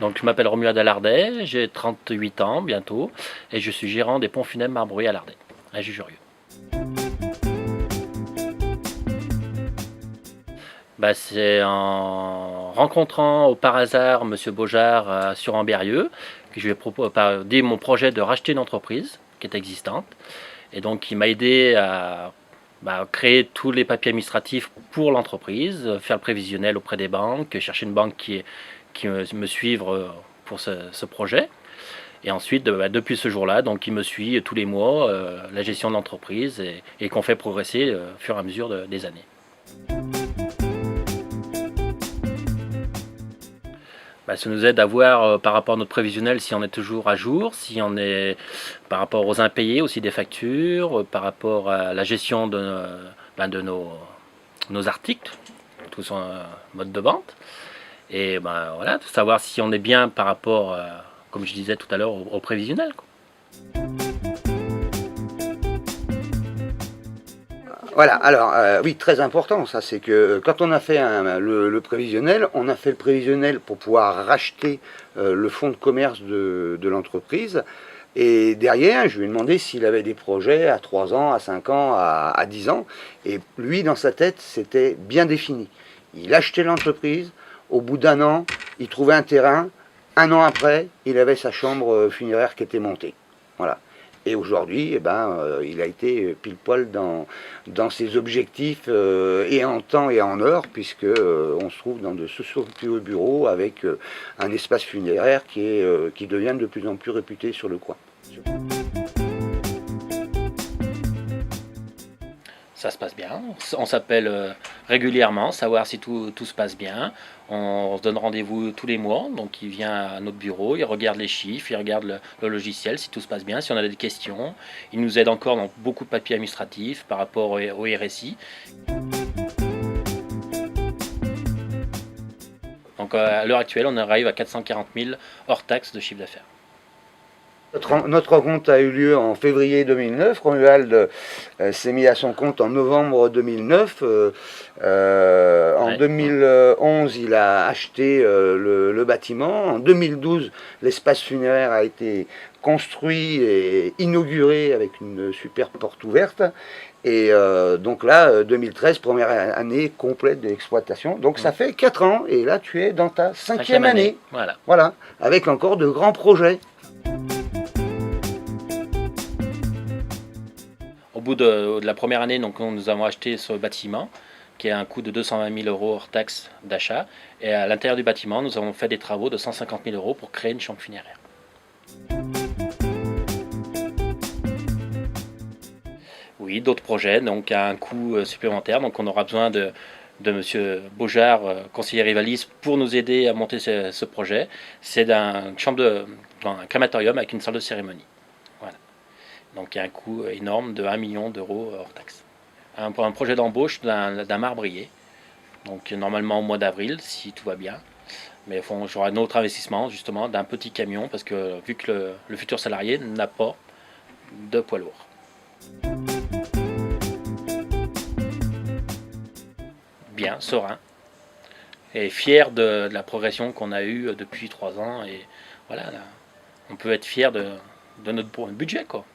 Donc je m'appelle Romuald Alardet, j'ai 38 ans bientôt et je suis gérant des pompes funèbres Marbruyère à Alardet, à Jujurieux. C'est en rencontrant par hasard Monsieur Beaujard sur Ambérieux que je lui ai dit mon projet de racheter une entreprise qui est existante. Et donc il m'a aidé à créer tous les papiers administratifs pour l'entreprise, faire le prévisionnel auprès des banques, chercher une banque qui me suivre pour ce projet. Et ensuite, depuis ce jour-là, donc il me suit tous les mois, la gestion de l'entreprise et qu'on fait progresser au fur et à mesure des années. Ça nous aide à voir par rapport à notre prévisionnel si on est toujours à jour, si on est par rapport aux impayés aussi des factures, par rapport à la gestion de nos articles, tout son mode de vente. Et voilà, savoir si on est bien par rapport, comme je disais tout à l'heure, au prévisionnel, quoi. Voilà, alors oui, très important, ça c'est que quand on a fait le prévisionnel, on a fait le prévisionnel pour pouvoir racheter le fonds de commerce de l'entreprise. Et derrière, je lui ai demandé s'il avait des projets à 3 ans, à 5 ans, à 10 ans. Et lui, dans sa tête, c'était bien défini. Il achetait l'entreprise, au bout d'1 an, il trouvait un terrain. 1 an après, il avait sa chambre funéraire qui était montée. Voilà. Et aujourd'hui, il a été pile poil dans ses objectifs et en temps et en heure, puisque on se trouve dans de somptueux bureaux avec un espace funéraire qui devient de plus en plus réputé sur le coin. Ça se passe bien, on s'appelle régulièrement, savoir si tout se passe bien. On se donne rendez-vous tous les mois, donc il vient à notre bureau, il regarde les chiffres, il regarde le logiciel, si tout se passe bien, si on a des questions. Il nous aide encore dans beaucoup de papiers administratifs par rapport au RSI. Donc à l'heure actuelle, on arrive à 440 000 hors taxe de chiffre d'affaires. Notre rencontre a eu lieu en février 2009. Romuald s'est mis à son compte en novembre 2009. En 2011, il a acheté le bâtiment. En 2012, l'espace funéraire a été construit et inauguré avec une superbe porte ouverte. Et donc là, 2013, première année complète d'exploitation. Donc ça fait 4 ans et là tu es dans ta 5e année. Voilà, avec encore de grands projets. Au bout de la première année, donc, nous avons acheté ce bâtiment qui a un coût de 220 000 € hors taxe d'achat. Et à l'intérieur du bâtiment, nous avons fait des travaux de 150 000 € pour créer une chambre funéraire. Oui, d'autres projets, donc à un coût supplémentaire. Donc on aura besoin de M. Beaujard, conseiller rivaliste, pour nous aider à monter ce projet. C'est un crématorium avec une salle de cérémonie. Voilà. Donc il y a un coût énorme de 1 million d'euros hors taxe. Un projet d'embauche d'un marbrier, donc normalement au mois d'avril, si tout va bien. Mais j'aurai un autre investissement justement d'un petit camion, parce que vu que le futur salarié n'a pas de poids lourd. Bien, serein, et fier de la progression qu'on a eue depuis 3 ans. Et voilà, là, on peut être fier de notre budget, quoi.